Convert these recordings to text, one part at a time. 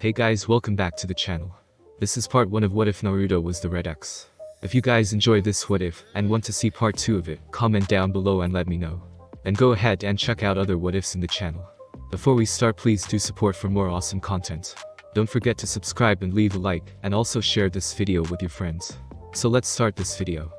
Hey guys, welcome back to the channel. This is part 1 of What If Naruto was the Red X. If you guys enjoy this What If and want to see part 2 of it, comment down below and let me know. And go ahead and check out other What Ifs in the channel. Before we start, please do support for more awesome content. Don't forget to subscribe and leave a like, and also share this video with your friends. So let's start this video.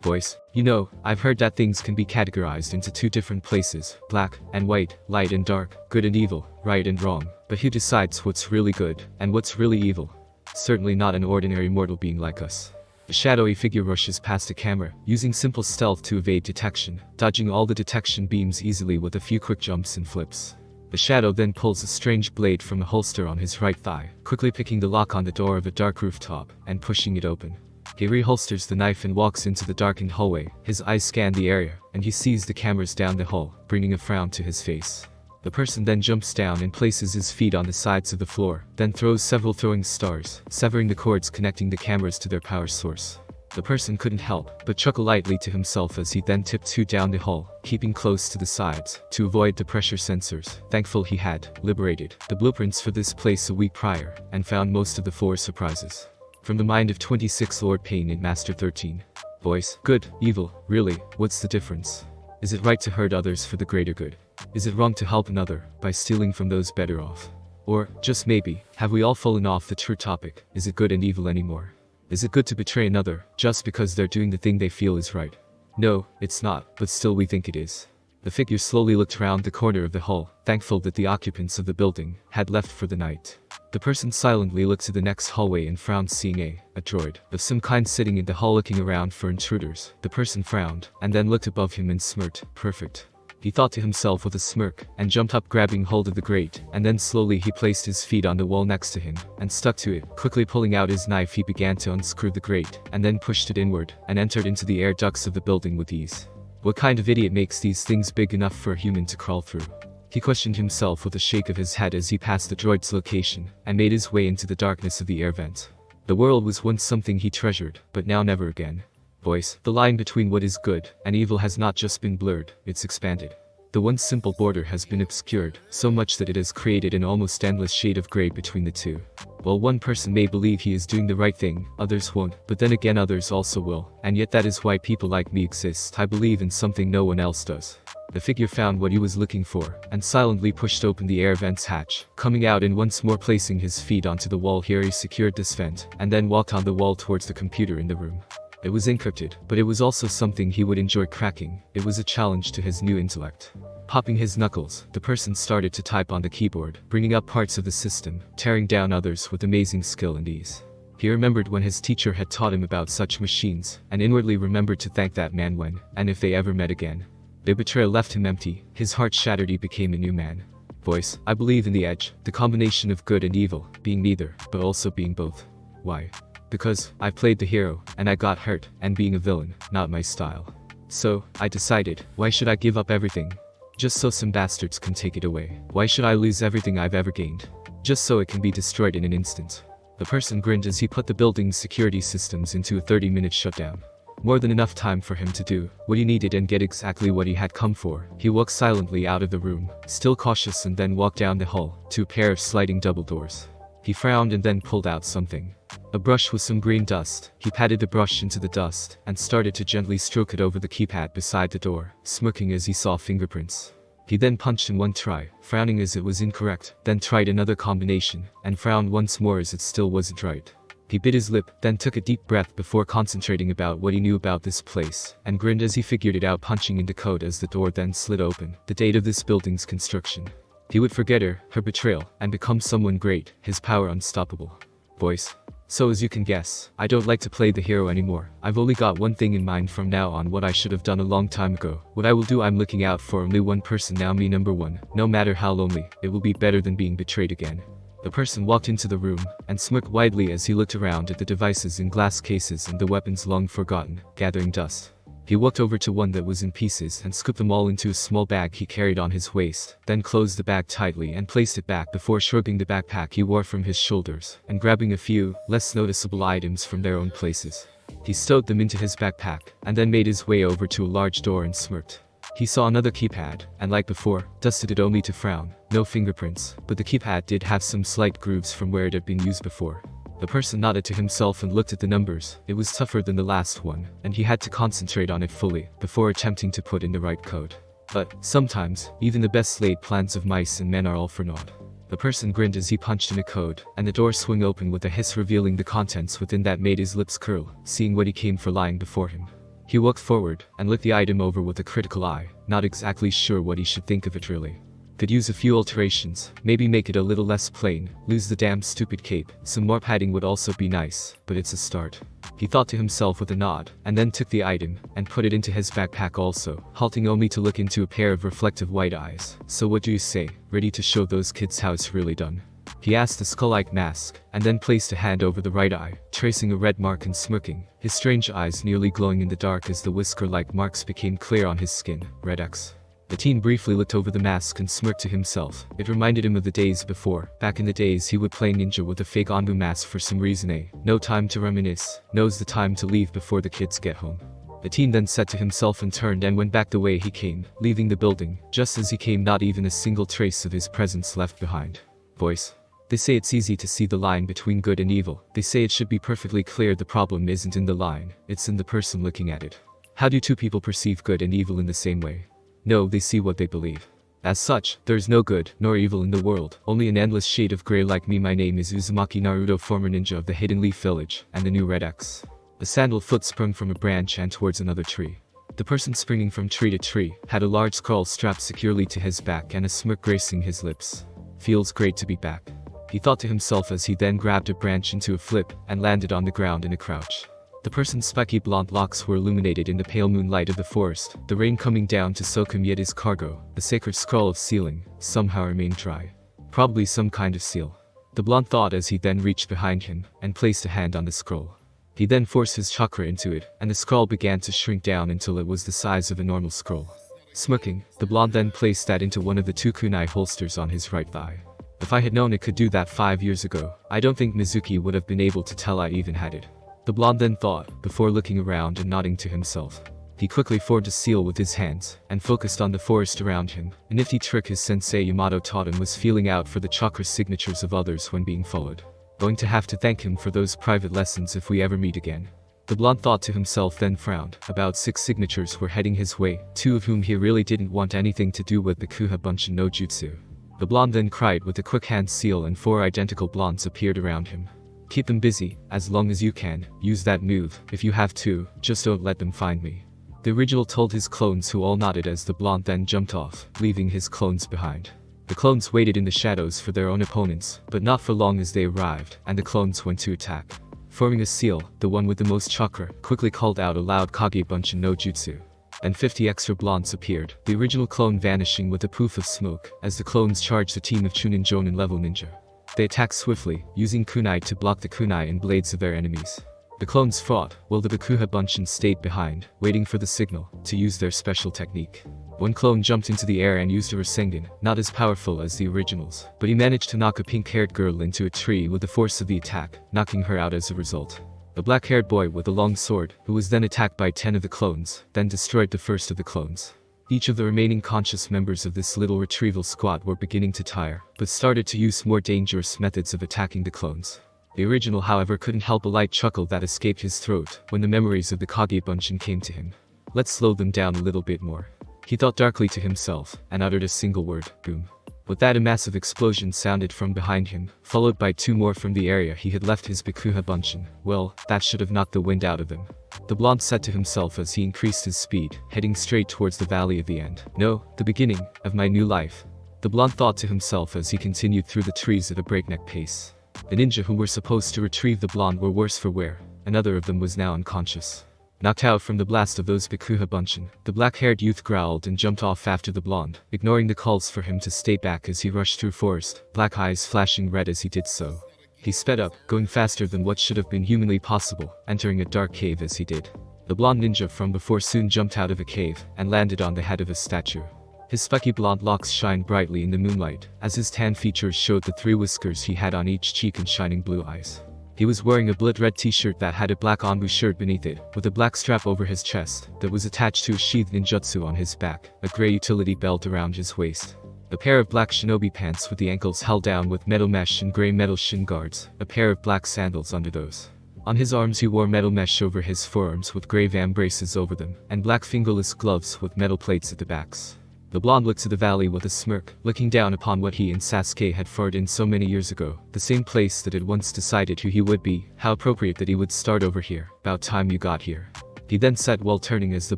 Boys, you know, I've heard that things can be categorized into two different places, black and white, light and dark, good and evil, right and wrong. But who decides what's really good and what's really evil? Certainly not an ordinary mortal being like us. A shadowy figure rushes past a camera, using simple stealth to evade detection, dodging all the detection beams easily with a few quick jumps and flips. The shadow then pulls a strange blade from a holster on his right thigh, quickly picking the lock on the door of a dark rooftop and pushing it open. He reholsters the knife and walks into the darkened hallway. His eyes scan the area, and he sees the cameras down the hall, bringing a frown to his face. The person then jumps down and places his feet on the sides of the floor, then throws several throwing stars, severing the cords connecting the cameras to their power source. The person couldn't help but chuckle lightly to himself as he then tiptoed down the hall, keeping close to the sides, to avoid the pressure sensors, thankful he had liberated the blueprints for this place a week prior, and found most of the floor's surprises. From the mind of 26 Lord Pain in Master 13. Voice, good, evil, really, what's the difference? Is it right to hurt others for the greater good? Is it wrong to help another by stealing from those better off? Or, just maybe, have we all fallen off the true topic, is it good and evil anymore? Is it good to betray another, just because they're doing the thing they feel is right? No, it's not, but still we think it is. The figure slowly looked round the corner of the hall, thankful that the occupants of the building had left for the night. The person silently looked to the next hallway and frowned, seeing a droid of some kind sitting in the hall looking around for intruders. The person frowned, and then looked above him and smirked. Perfect. He thought to himself with a smirk, and jumped up grabbing hold of the grate, and then slowly he placed his feet on the wall next to him, and stuck to it. Quickly pulling out his knife, he began to unscrew the grate, and then pushed it inward, and entered into the air ducts of the building with ease. What kind of idiot makes these things big enough for a human to crawl through? He questioned himself with a shake of his head as he passed the droid's location, and made his way into the darkness of the air vent. The world was once something he treasured, but now never again. Voice, the line between what is good and evil has not just been blurred, it's expanded. The once simple border has been obscured, so much that it has created an almost endless shade of gray between the two. While one person may believe he is doing the right thing, others won't, but then again others also will, and yet that is why people like me exist. I believe in something no one else does. The figure found what he was looking for, and silently pushed open the air vent's hatch, coming out and once more placing his feet onto the wall. Here he secured this vent, and then walked on the wall towards the computer in the room. It was encrypted, but it was also something he would enjoy cracking. It was a challenge to his new intellect. Popping his knuckles, the person started to type on the keyboard, bringing up parts of the system, tearing down others with amazing skill and ease. He remembered when his teacher had taught him about such machines, and inwardly remembered to thank that man when, and if they ever met again. Their betrayal left him empty, his heart shattered. He became a new man. Voice, I believe in the edge, the combination of good and evil, being neither, but also being both. Why? Because I played the hero, and I got hurt, and being a villain, not my style. So, I decided, why should I give up everything? Just so some bastards can take it away. Why should I lose everything I've ever gained? Just so it can be destroyed in an instant. The person grinned as he put the building's security systems into a 30-minute shutdown. More than enough time for him to do what he needed and get exactly what he had come for. He walked silently out of the room, still cautious, and then walked down the hall, to a pair of sliding double doors. He frowned and then pulled out something. A brush with some green dust. He patted the brush into the dust, and started to gently stroke it over the keypad beside the door, smirking as he saw fingerprints. He then punched in one try, frowning as it was incorrect, then tried another combination, and frowned once more as it still wasn't right. He bit his lip, then took a deep breath before concentrating about what he knew about this place, and grinned as he figured it out, punching into code as the door then slid open. The date of this building's construction. He would forget her betrayal, and become someone great, his power unstoppable. Voice. So as you can guess, I don't like to play the hero anymore. I've only got one thing in mind from now on, what I should have done a long time ago. What I will do, I'm looking out for only one person now, me, number one. No matter how lonely, it will be better than being betrayed again. The person walked into the room, and smirked widely as he looked around at the devices in glass cases and the weapons long forgotten, gathering dust. He walked over to one that was in pieces and scooped them all into a small bag he carried on his waist, then closed the bag tightly and placed it back before shrugging the backpack he wore from his shoulders, and grabbing a few, less noticeable items from their own places. He stowed them into his backpack, and then made his way over to a large door and smirked. He saw another keypad, and like before, dusted it only to frown. No fingerprints, but the keypad did have some slight grooves from where it had been used before. The person nodded to himself and looked at the numbers. It was tougher than the last one, and he had to concentrate on it fully before attempting to put in the right code. But sometimes, even the best laid plans of mice and men are all for naught. The person grinned as he punched in a code, and the door swung open with a hiss revealing the contents within that made his lips curl, seeing what he came for lying before him. He walked forward and looked the item over with a critical eye, not exactly sure what he should think of it really. Could use a few alterations, maybe make it a little less plain, lose the damn stupid cape, some more padding would also be nice, but it's a start. He thought to himself with a nod, and then took the item, and put it into his backpack also, halting only to look into a pair of reflective white eyes. So what do you say, ready to show those kids how it's really done? He asked the skull-like mask, and then placed a hand over the right eye, tracing a red mark and smirking, his strange eyes nearly glowing in the dark as the whisker-like marks became clear on his skin. Red X. The teen briefly looked over the mask and smirked to himself. It reminded him of the days before. Back in the days he would play ninja with a fake Anbu mask for some reason. No time to reminisce, now's the time to leave before the kids get home. The teen then said to himself and turned and went back the way he came, leaving the building. Just as he came, not even a single trace of his presence left behind. Voice. They say it's easy to see the line between good and evil. They say it should be perfectly clear. The problem isn't in the line, it's in the person looking at it. How do two people perceive good and evil in the same way? No, they see what they believe. As such, there is no good nor evil in the world, only an endless shade of grey like me. My name is Uzumaki Naruto, former ninja of the Hidden Leaf Village, and the new Red X. A sandal foot sprung from a branch and towards another tree. The person springing from tree to tree had a large scroll strapped securely to his back and a smirk gracing his lips. Feels great to be back, he thought to himself as he then grabbed a branch into a flip and landed on the ground in a crouch. The person's spiky blonde locks were illuminated in the pale moonlight of the forest, the rain coming down to soak him, yet his cargo, the sacred scroll of sealing, somehow remained dry. Probably some kind of seal. The blonde thought as he then reached behind him and placed a hand on the scroll. He then forced his chakra into it, and the scroll began to shrink down until it was the size of a normal scroll. Smirking, the blonde then placed that into one of the two kunai holsters on his right thigh. If I had known it could do that 5 years ago, I don't think Mizuki would have been able to tell I even had it. The blonde then thought, before looking around and nodding to himself. He quickly formed a seal with his hands, and focused on the forest around him. A nifty trick his sensei Yamato taught him was feeling out for the chakra signatures of others when being followed. Going to have to thank him for those private lessons if we ever meet again. The blonde thought to himself, then frowned. About 6 signatures were heading his way, 2 of whom he really didn't want anything to do with the Kuha Bunshin no Jutsu. The blonde then cried with a quick hand seal, and 4 identical blondes appeared around him. Keep them busy, as long as you can. Use that move, if you have to, just don't let them find me. The original told his clones, who all nodded as the blonde then jumped off, leaving his clones behind. The clones waited in the shadows for their own opponents, but not for long as they arrived, and the clones went to attack. Forming a seal, the one with the most chakra quickly called out aloud Kage Bunshin no Jutsu. And 50 extra blondes appeared, the original clone vanishing with a poof of smoke, as the clones charged a team of Chunin Jonin level ninja. They attacked swiftly, using kunai to block the kunai and blades of their enemies. The clones fought, while the Bakuha Bunshin stayed behind, waiting for the signal, to use their special technique. One clone jumped into the air and used a Rasengan, not as powerful as the originals, but he managed to knock a pink-haired girl into a tree with the force of the attack, knocking her out as a result. A black-haired boy with a long sword, who was then attacked by 10 of the clones, then destroyed the first of the clones. Each of the remaining conscious members of this little retrieval squad were beginning to tire, but started to use more dangerous methods of attacking the clones. The original, however, couldn't help a light chuckle that escaped his throat when the memories of the Kage Bunshin came to him. Let's slow them down a little bit more, he thought darkly to himself, and uttered a single word, boom. With that, a massive explosion sounded from behind him, followed by 2 more from the area he had left his Bakuha Bunshin. Well, that should have knocked the wind out of them. The blonde said to himself as he increased his speed, heading straight towards the valley of the end. No, the beginning of my new life. The blonde thought to himself as he continued through the trees at a breakneck pace. The ninja who were supposed to retrieve the blonde were worse for wear. Another of them was now unconscious. Knocked out from the blast of those Bakuha Bunshin, the black-haired youth growled and jumped off after the blonde, ignoring the calls for him to stay back as he rushed through forest, black eyes flashing red as he did so. He sped up, going faster than what should have been humanly possible, entering a dark cave as he did. The blonde ninja from before soon jumped out of a cave and landed on the head of a statue. His spiky blonde locks shined brightly in the moonlight, as his tan features showed the 3 whiskers he had on each cheek and shining blue eyes. He was wearing a blood-red t-shirt that had a black Anbu shirt beneath it, with a black strap over his chest that was attached to a sheathed ninjutsu on his back, a grey utility belt around his waist. A pair of black shinobi pants with the ankles held down with metal mesh and grey metal shin guards, a pair of black sandals under those. On his arms he wore metal mesh over his forearms with grey vam braces over them, and black fingerless gloves with metal plates at the backs. The blonde looked to the valley with a smirk, looking down upon what he and Sasuke had fought in so many years ago, the same place that had once decided who he would be. How appropriate that he would start over here, about time you got here. He then said while turning as the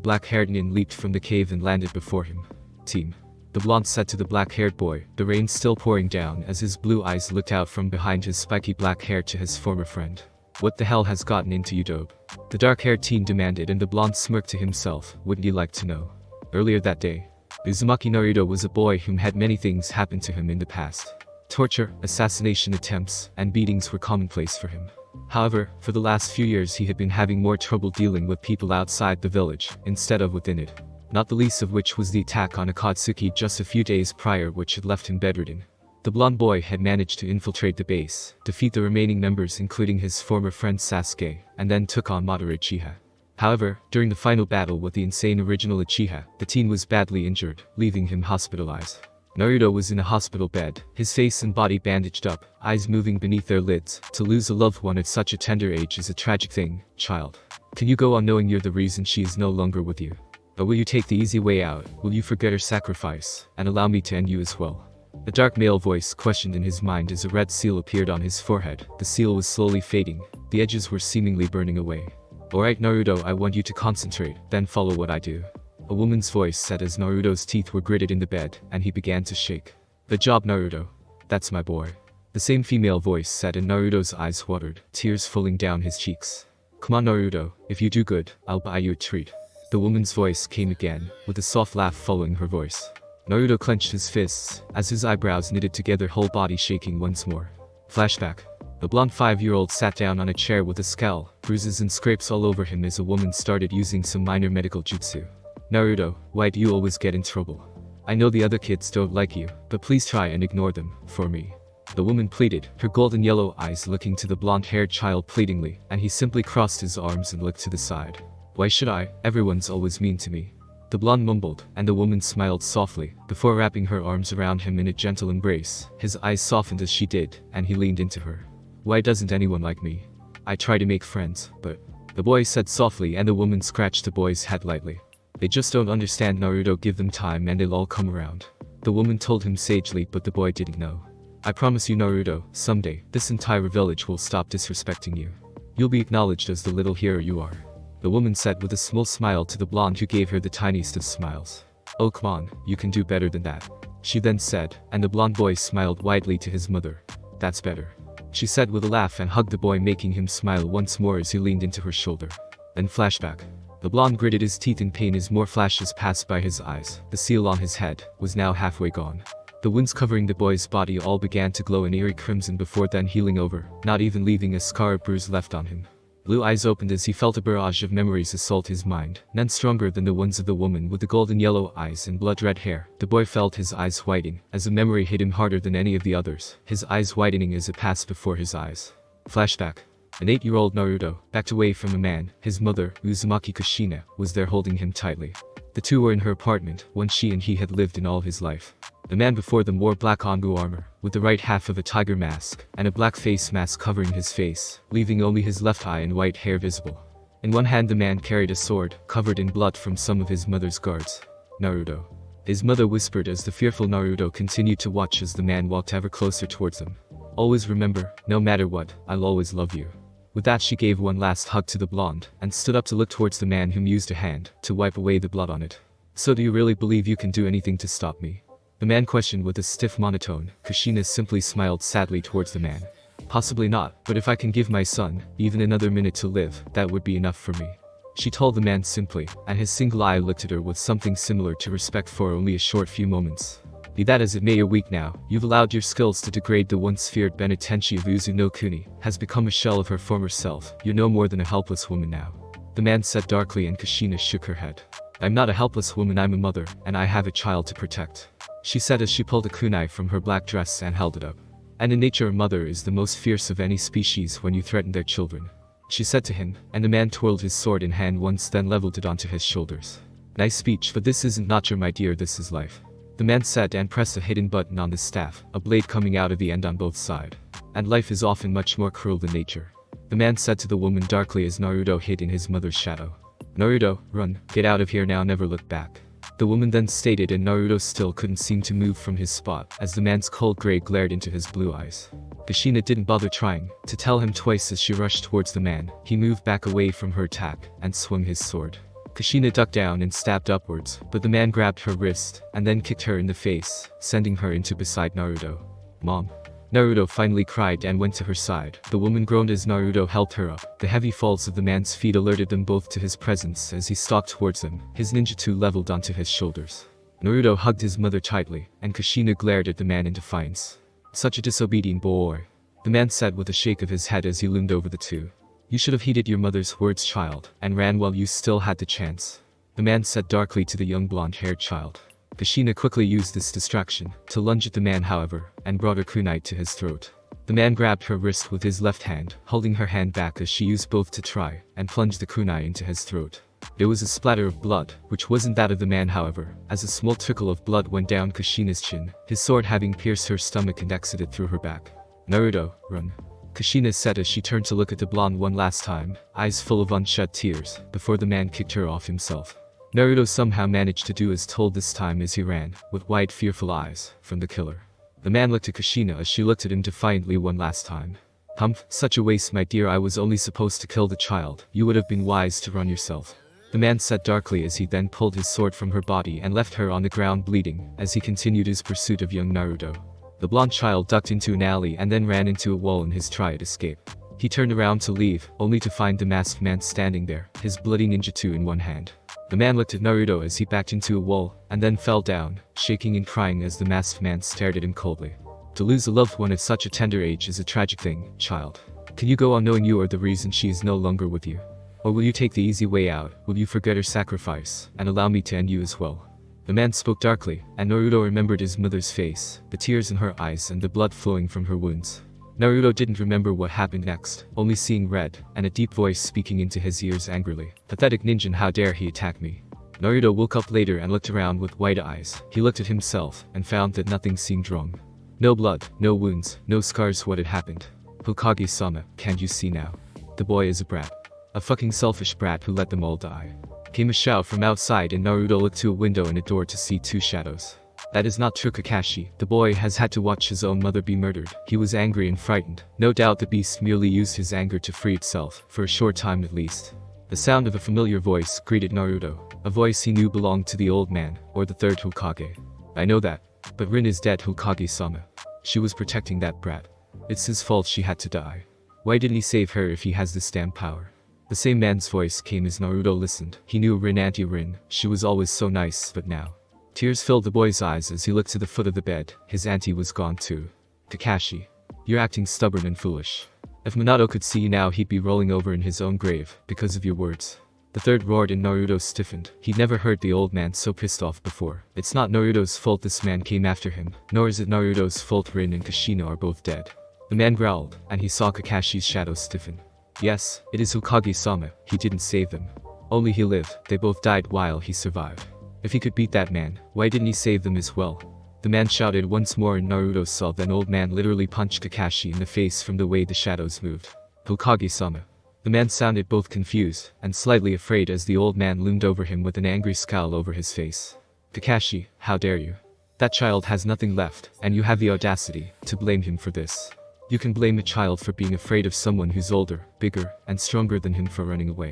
black-haired nin leaped from the cave and landed before him. Team. The blonde said to the black-haired boy, the rain still pouring down as his blue eyes looked out from behind his spiky black hair to his former friend. What the hell has gotten into you, dope? The dark-haired teen demanded, and the blonde smirked to himself, wouldn't you like to know? Earlier that day, Uzumaki Naruto was a boy whom had many things happen to him in the past. Torture, assassination attempts, and beatings were commonplace for him. However, for the last few years he had been having more trouble dealing with people outside the village, instead of within it. Not the least of which was the attack on Akatsuki just a few days prior, which had left him bedridden. The blonde boy had managed to infiltrate the base, defeat the remaining members including his former friend Sasuke, and then took on Madara Uchiha. However, during the final battle with the insane original Uchiha, the teen was badly injured, leaving him hospitalized. Naruto was in a hospital bed, his face and body bandaged up, eyes moving beneath their lids. To lose a loved one at such a tender age is a tragic thing, child. Can you go on knowing you're the reason she is no longer with you? Or will you take the easy way out? Will you forget her sacrifice, and allow me to end you as well? A dark male voice questioned in his mind as a red seal appeared on his forehead. The seal was slowly fading, the edges were seemingly burning away. Alright Naruto, I want you to concentrate, then follow what I do. A woman's voice said as Naruto's teeth were gritted in the bed, and he began to shake. Good job Naruto. That's my boy. The same female voice said, and Naruto's eyes watered, tears falling down his cheeks. Come on Naruto, if you do good, I'll buy you a treat. The woman's voice came again, with a soft laugh following her voice. Naruto clenched his fists, as his eyebrows knitted together, whole body shaking once more. Flashback. The blonde 5-year-old sat down on a chair with a scowl, bruises and scrapes all over him as a woman started using some minor medical jutsu. Naruto, why do you always get in trouble? I know the other kids don't like you, but please try and ignore them, for me. The woman pleaded, her golden yellow eyes looking to the blonde-haired child pleadingly, and he simply crossed his arms and looked to the side. Why should I? Everyone's always mean to me. The blonde mumbled, and the woman smiled softly, before wrapping her arms around him in a gentle embrace. His eyes softened as she did, and he leaned into her. Why doesn't anyone like me? I try to make friends, but... The boy said softly, and the woman scratched the boy's head lightly. They just don't understand Naruto, give them time and they'll all come around. The woman told him sagely, but the boy didn't know. I promise you Naruto, someday, this entire village will stop disrespecting you. You'll be acknowledged as the little hero you are. The woman said with a small smile to the blonde, who gave her the tiniest of smiles. Oh come on, you can do better than that. She then said, and the blonde boy smiled widely to his mother. That's better. She said with a laugh and hugged the boy, making him smile once more as he leaned into her shoulder. Then flashback. The blonde gritted his teeth in pain as more flashes passed by his eyes. The seal on his head was now halfway gone. The wounds covering the boy's body all began to glow an eerie crimson before then healing over, not even leaving a scar or bruise left on him. Blue eyes opened as he felt a barrage of memories assault his mind, none stronger than the ones of the woman with the golden yellow eyes and blood-red hair. The boy felt his eyes whiten, as a memory hit him harder than any of the others, his eyes widening as it passed before his eyes. Flashback. An 8-year-old Naruto, backed away from a man, his mother, Uzumaki Kushina, was there holding him tightly. The two were in her apartment, one she and he had lived in all his life. The man before them wore black Anbu armor, with the right half of a tiger mask, and a black face mask covering his face, leaving only his left eye and white hair visible. In one hand the man carried a sword, covered in blood from some of his mother's guards. Naruto. His mother whispered as the fearful Naruto continued to watch as the man walked ever closer towards them. Always remember, no matter what, I'll always love you. With that she gave one last hug to the blonde, and stood up to look towards the man whom used a hand, to wipe away the blood on it. So do you really believe you can do anything to stop me? The man questioned with a stiff monotone. Kushina simply smiled sadly towards the man. Possibly not, but if I can give my son, even another minute to live, that would be enough for me. She told the man simply, and his single eye looked at her with something similar to respect for only a short few moments. Be that as it may, you're weak now. You've allowed your skills to degrade. The once feared Benetenshi of Uzu no Kuni has become a shell of her former self. You're no more than a helpless woman now. The man said darkly, and Kushina shook her head. I'm not a helpless woman, I'm a mother, and I have a child to protect. She said as she pulled a kunai from her black dress and held it up. And in nature a mother is the most fierce of any species when you threaten their children. She said to him, and the man twirled his sword in hand once, then leveled it onto his shoulders. Nice speech, but this isn't nature, my dear, this is life. The man said and pressed a hidden button on the staff, a blade coming out of the end on both sides. And life is often much more cruel than nature. The man said to the woman darkly as Naruto hid in his mother's shadow. Naruto, run, get out of here now, never look back. The woman then stated, and Naruto still couldn't seem to move from his spot as the man's cold gray glared into his blue eyes. Kushina didn't bother trying to tell him twice as she rushed towards the man. He moved back away from her attack and swung his sword. Kushina ducked down and stabbed upwards, but the man grabbed her wrist and then kicked her in the face, sending her into beside Naruto. Mom. Naruto finally cried and went to her side. The woman groaned as Naruto helped her up. The heavy falls of the man's feet alerted them both to his presence as he stalked towards them, his ninjutsu leveled onto his shoulders. Naruto hugged his mother tightly, and Kushina glared at the man in defiance. Such a disobedient boy. The man said with a shake of his head as he loomed over the two. You should have heeded your mother's words, child, and ran while you still had the chance. The man said darkly to the young blonde-haired child. Kushina quickly used this distraction to lunge at the man, however, and brought her kunai to his throat. The man grabbed her wrist with his left hand, holding her hand back as she used both to try and plunge the kunai into his throat. There was a splatter of blood, which wasn't that of the man, however, as a small trickle of blood went down Kushina's chin, his sword having pierced her stomach and exited through her back. Naruto, run. Kushina said as she turned to look at the blonde one last time, eyes full of unshed tears, before the man kicked her off himself. Naruto somehow managed to do as told this time as he ran, with wide fearful eyes, from the killer. The man looked at Kushina as she looked at him defiantly one last time. Humph, such a waste, my dear, I was only supposed to kill the child, you would have been wise to run yourself. The man said darkly as he then pulled his sword from her body and left her on the ground bleeding as he continued his pursuit of young Naruto. The blonde child ducked into an alley and then ran into a wall in his try to escape. He turned around to leave, only to find the masked man standing there, his bloody ninjutsu in one hand. The man looked at Naruto as he backed into a wall, and then fell down, shaking and crying as the masked man stared at him coldly. To lose a loved one at such a tender age is a tragic thing, child. Can you go on knowing you are the reason she is no longer with you? Or will you take the easy way out, will you forget her sacrifice, and allow me to end you as well? The man spoke darkly, and Naruto remembered his mother's face, the tears in her eyes and the blood flowing from her wounds. Naruto didn't remember what happened next, only seeing red, and a deep voice speaking into his ears angrily. Pathetic ninja, how dare he attack me? Naruto woke up later and looked around with wide eyes. He looked at himself, and found that nothing seemed wrong. No blood, no wounds, no scars. What had happened? Hokage-sama, can't you see now? The boy is a brat. A fucking selfish brat who let them all die. Came a shout from outside and Naruto looked to a window and a door to see two shadows. That is not true, Kakashi. The boy has had to watch his own mother be murdered. He was angry and frightened. No doubt the beast merely used his anger to free itself, for a short time at least. The sound of a familiar voice greeted Naruto. A voice he knew belonged to the old man, or the third Hokage. I know that. But Rin is dead, Hokage-sama. She was protecting that brat. It's his fault she had to die. Why didn't he save her if he has this damn power? The same man's voice came as Naruto listened. He knew Rin, Auntie Rin. She was always so nice, but now. Tears filled the boy's eyes as he looked to the foot of the bed. His auntie was gone too. Kakashi. You're acting stubborn and foolish. If Minato could see you now, he'd be rolling over in his own grave, because of your words. The third roared and Naruto stiffened. He'd never heard the old man so pissed off before. It's not Naruto's fault this man came after him, nor is it Naruto's fault Rin and Kushina are both dead. The man growled, and he saw Kakashi's shadow stiffen. Yes, it is Hokage-sama. He didn't save them. Only he lived. They both died while he survived. If he could beat that man, why didn't he save them as well? The man shouted once more and Naruto saw that old man literally punched Kakashi in the face from the way the shadows moved. Hokage-sama. The man sounded both confused and slightly afraid as the old man loomed over him with an angry scowl over his face. Kakashi, how dare you? That child has nothing left, and you have the audacity to blame him for this. You can blame a child for being afraid of someone who's older, bigger, and stronger than him for running away.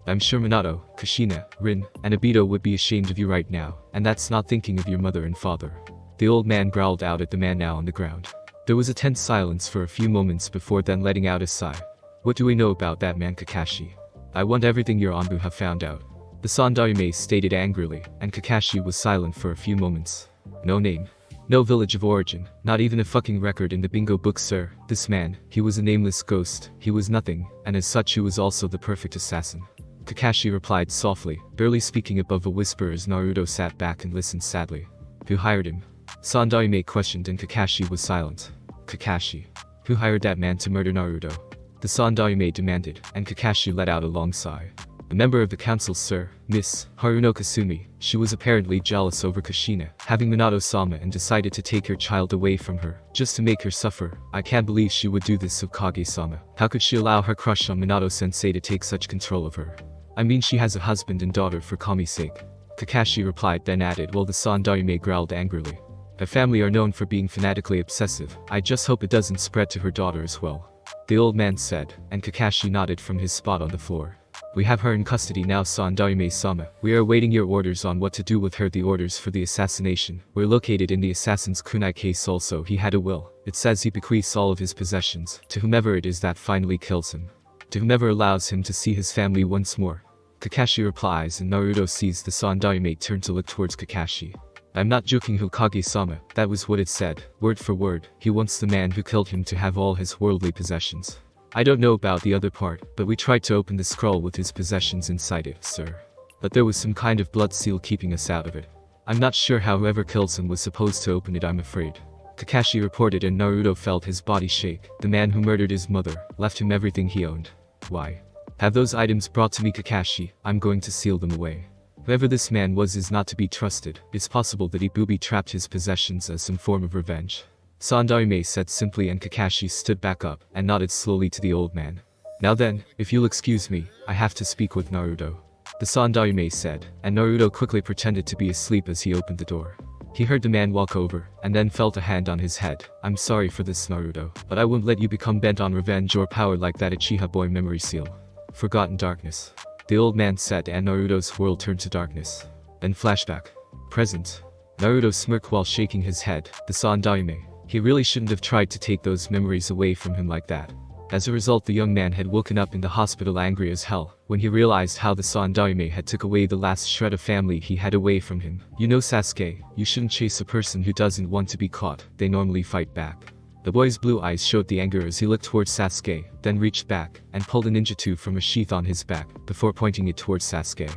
I'm sure Minato, Kushina, Rin, and Obito would be ashamed of you right now, and that's not thinking of your mother and father. The old man growled out at the man now on the ground. There was a tense silence for a few moments before then letting out a sigh. What do we know about that man, Kakashi? I want everything your Anbu have found out. The Sandaime stated angrily, and Kakashi was silent for a few moments. No name. No village of origin, not even a fucking record in the bingo book, sir. This man, he was a nameless ghost, he was nothing, and as such he was also the perfect assassin. Kakashi replied softly, barely speaking above a whisper as Naruto sat back and listened sadly. Who hired him? Sandaime questioned and Kakashi was silent. Kakashi. Who hired that man to murder Naruto? The Sandaime demanded, and Kakashi let out a long sigh. A member of the council, sir, Miss Haruno Kasumi. She was apparently jealous over Kushina having Minato-sama and decided to take her child away from her, just to make her suffer. I can't believe she would do this to Kage-sama. How could she allow her crush on Minato-sensei to take such control of her? I mean, she has a husband and daughter for Kami's sake. Kakashi replied, then added, while the Sandaime growled angrily. Her family are known for being fanatically obsessive. I just hope it doesn't spread to her daughter as well. The old man said, and Kakashi nodded from his spot on the floor. We have her in custody now, Sandaime-sama. We are awaiting your orders on what to do with her. The orders for the assassination were located in the assassin's kunai case. Also, he had a will. It says he bequeaths all of his possessions to whomever it is that finally kills him. To whomever allows him to see his family once more. Kakashi replies, and Naruto sees the Sandaime turn to look towards Kakashi. I'm not joking, Hokage-sama, that was what it said, word for word. He wants the man who killed him to have all his worldly possessions. I don't know about the other part, but we tried to open the scroll with his possessions inside it, sir. But there was some kind of blood seal keeping us out of it. I'm not sure how whoever kills him was supposed to open it, I'm afraid. Kakashi reported, and Naruto felt his body shake. The man who murdered his mother left him everything he owned. Why? Have those items brought to me, Kakashi. I'm going to seal them away. Whoever this man was is not to be trusted. It's possible that he booby-trapped his possessions as some form of revenge. Sandaime said simply, and Kakashi stood back up and nodded slowly to the old man. Now then, if you'll excuse me, I have to speak with Naruto. The Sandaime said, and Naruto quickly pretended to be asleep as he opened the door. He heard the man walk over, and then felt a hand on his head. I'm sorry for this, Naruto, but I won't let you become bent on revenge or power like that Uchiha boy memory seal. Forgotten darkness. The old man said, and Naruto's world turned to darkness. Then flashback. Present. Naruto smirked while shaking his head. The Sandaime. He really shouldn't have tried to take those memories away from him like that. As a result, the young man had woken up in the hospital angry as hell, when he realized how the Sandaime had took away the last shred of family he had away from him. You know, Sasuke, you shouldn't chase a person who doesn't want to be caught. They normally fight back. The boy's blue eyes showed the anger as he looked towards Sasuke, then reached back and pulled a ninjutsu from a sheath on his back, before pointing it towards Sasuke.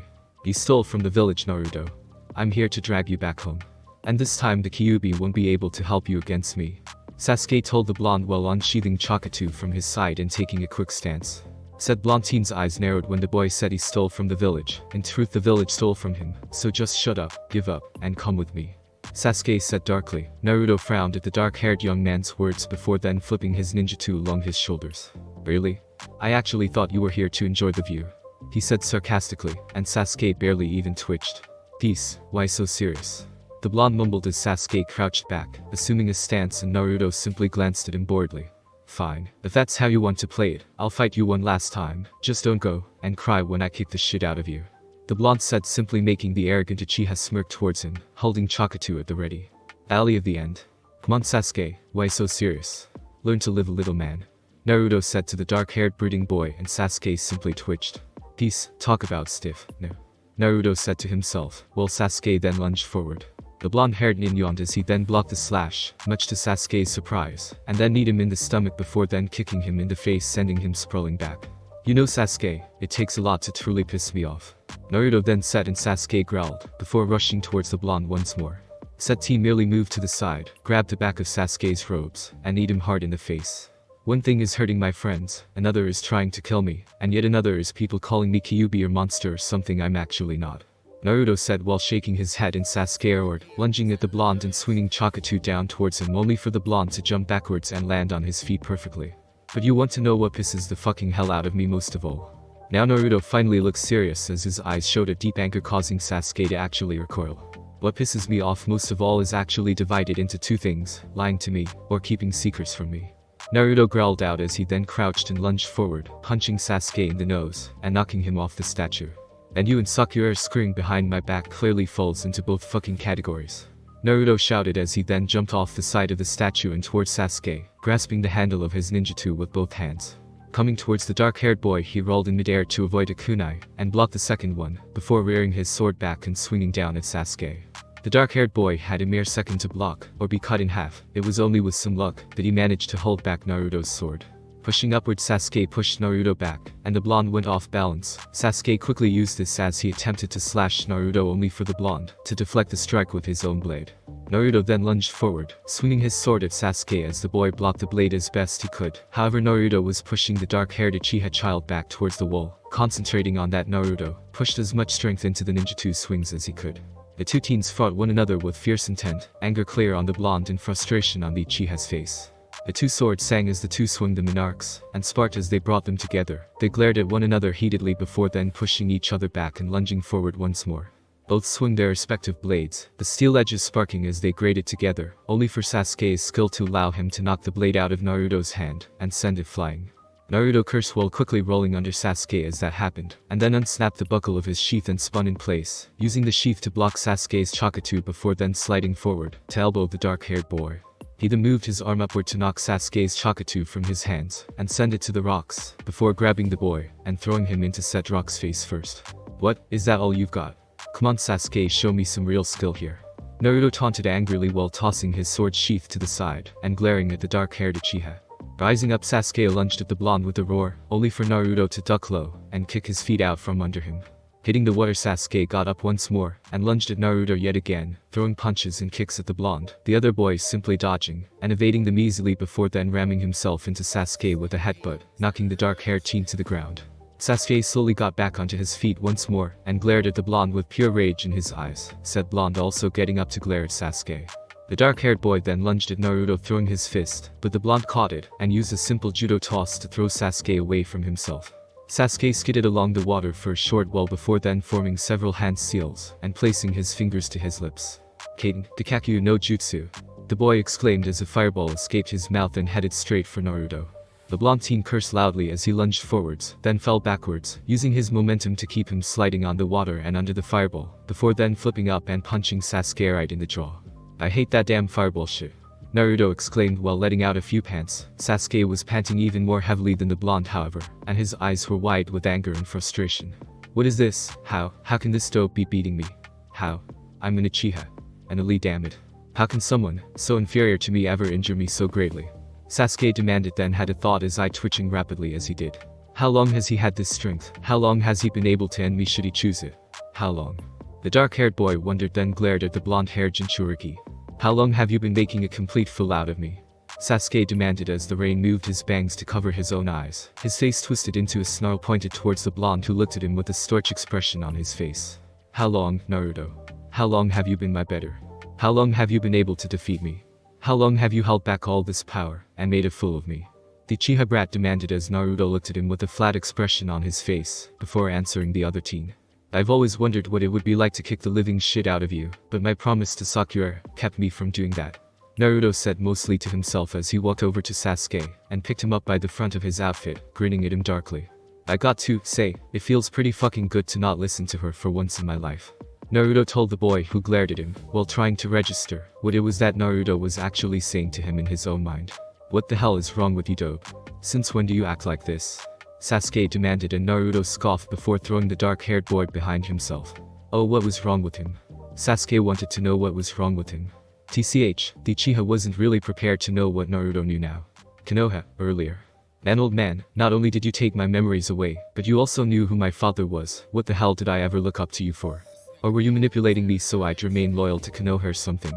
You stole from the village, Naruto. I'm here to drag you back home. And this time the Kyuubi won't be able to help you against me. Sasuke told the blonde while unsheathing Chakatu from his side and taking a quick stance. Said blonde teen's eyes narrowed when the boy said he stole from the village. In truth, the village stole from him, so just shut up, give up, and come with me. Sasuke said darkly. Naruto frowned at the dark-haired young man's words before then flipping his ninjutsu along his shoulders. Really? I actually thought you were here to enjoy the view. He said sarcastically, and Sasuke barely even twitched. Peace, why so serious? The blonde mumbled as Sasuke crouched back, assuming a stance, and Naruto simply glanced at him boredly. Fine, if that's how you want to play it, I'll fight you one last time. Just don't go and cry when I kick the shit out of you. The blonde said, simply making the arrogant Uchiha smirk towards him, holding Chakatu at the ready. Alley of the end. Come on, Sasuke, why so serious? Learn to live, a little man. Naruto said to the dark-haired brooding boy, and Sasuke simply twitched. Peace, talk about stiff, no. Naruto said to himself, while Sasuke then lunged forward. The blonde-haired nin yawned as he then blocked the slash, much to Sasuke's surprise, and then kneed him in the stomach before then kicking him in the face, sending him sprawling back. You know, Sasuke, it takes a lot to truly piss me off. Naruto then said, and Sasuke growled, before rushing towards the blonde once more. Seti merely moved to the side, grabbed the back of Sasuke's robes, and kneed him hard in the face. One thing is hurting my friends, another is trying to kill me, and yet another is people calling me Kyuubi or monster or something I'm actually not. Naruto said while shaking his head, and Sasuke roared, lunging at the blonde and swinging Chakatu down towards him, only for the blonde to jump backwards and land on his feet perfectly. But you want to know what pisses the fucking hell out of me most of all? Now Naruto finally looks serious as his eyes showed a deep anger, causing Sasuke to actually recoil. What pisses me off most of all is actually divided into two things, lying to me, or keeping secrets from me. Naruto growled out as he then crouched and lunged forward, punching Sasuke in the nose, and knocking him off the statue. And you and Sakura scurrying behind my back clearly falls into both fucking categories. Naruto shouted as he then jumped off the side of the statue and towards Sasuke, grasping the handle of his ninjutsu with both hands. Coming towards the dark-haired boy, he rolled in midair to avoid a kunai, and blocked the second one, before rearing his sword back and swinging down at Sasuke. The dark-haired boy had a mere second to block, or be cut in half. It was only with some luck that he managed to hold back Naruto's sword. Pushing upward, Sasuke pushed Naruto back, and the blonde went off balance. Sasuke quickly used this as he attempted to slash Naruto, only for the blonde to deflect the strike with his own blade. Naruto then lunged forward, swinging his sword at Sasuke as the boy blocked the blade as best he could. However, Naruto was pushing the dark-haired Uchiha child back towards the wall. Concentrating on that, Naruto pushed as much strength into the ninjutsu swings as he could. The two teens fought one another with fierce intent, anger clear on the blonde and frustration on the Uchiha's face. The two swords sang as the two swung them in arcs, and sparked as they brought them together. They glared at one another heatedly before then pushing each other back and lunging forward once more. Both swung their respective blades, the steel edges sparking as they grated together, only for Sasuke's skill to allow him to knock the blade out of Naruto's hand and send it flying. Naruto cursed while quickly rolling under Sasuke as that happened, and then unsnapped the buckle of his sheath and spun in place, using the sheath to block Sasuke's chakatsu before then sliding forward to elbow the dark-haired boy. He then moved his arm upward to knock Sasuke's chakatsu from his hands and send it to the rocks, before grabbing the boy and throwing him into said rock's face first. "What, is that all you've got? Come on Sasuke, show me some real skill here." Naruto taunted angrily while tossing his sword sheath to the side and glaring at the dark-haired Uchiha. Rising up, Sasuke lunged at the blonde with a roar, only for Naruto to duck low and kick his feet out from under him. Hitting the water, Sasuke got up once more and lunged at Naruto yet again, throwing punches and kicks at the blonde, the other boys simply dodging and evading them easily before then ramming himself into Sasuke with a headbutt, knocking the dark-haired teen to the ground. Sasuke slowly got back onto his feet once more and glared at the blonde with pure rage in his eyes, said blonde also getting up to glare at Sasuke. The dark-haired boy then lunged at Naruto throwing his fist, but the blonde caught it and used a simple judo toss to throw Sasuke away from himself. Sasuke skidded along the water for a short while before then forming several hand seals and placing his fingers to his lips. "Kaden, Dikakyu no Jutsu," the boy exclaimed as a fireball escaped his mouth and headed straight for Naruto. The blonde teen cursed loudly as he lunged forwards, then fell backwards, using his momentum to keep him sliding on the water and under the fireball, before then flipping up and punching Sasuke right in the jaw. "I hate that damn fireball shit," Naruto exclaimed while letting out a few pants. Sasuke was panting even more heavily than the blonde however, and his eyes were wide with anger and frustration. "What is this? How can this dope be beating me? How? I'm an Uchiha. An elite, damn it. How can someone so inferior to me ever injure me so greatly?" Sasuke demanded, then had a thought, his eye twitching rapidly as he did. How long has he had this strength? How long has he been able to end me should he choose it? How long? The dark-haired boy wondered, then glared at the blonde-haired Jinchuriki. "How long have you been making a complete fool out of me?" Sasuke demanded as the rain moved his bangs to cover his own eyes. His face twisted into a snarl pointed towards the blonde who looked at him with a stoic expression on his face. "How long, Naruto? How long have you been my better? How long have you been able to defeat me? How long have you held back all this power and made a fool of me?" The Uchiha brat demanded as Naruto looked at him with a flat expression on his face, before answering the other teen. "I've always wondered what it would be like to kick the living shit out of you, but my promise to Sakura kept me from doing that," Naruto said mostly to himself as he walked over to Sasuke and picked him up by the front of his outfit, grinning at him darkly. "I got to say, it feels pretty fucking good to not listen to her for once in my life," Naruto told the boy who glared at him, while trying to register what it was that Naruto was actually saying to him in his own mind. "What the hell is wrong with you, dope? Since when do you act like this?" Sasuke demanded, and Naruto scoffed before throwing the dark-haired boy behind himself. "Oh, what was wrong with him?" Sasuke wanted to know what was wrong with him. TCH, the Uchiha wasn't really prepared to know what Naruto knew now. "Konoha, earlier. Man, old man, not only did you take my memories away, but you also knew who my father was. What the hell did I ever look up to you for? Or were you manipulating me so I'd remain loyal to Konoha or something?"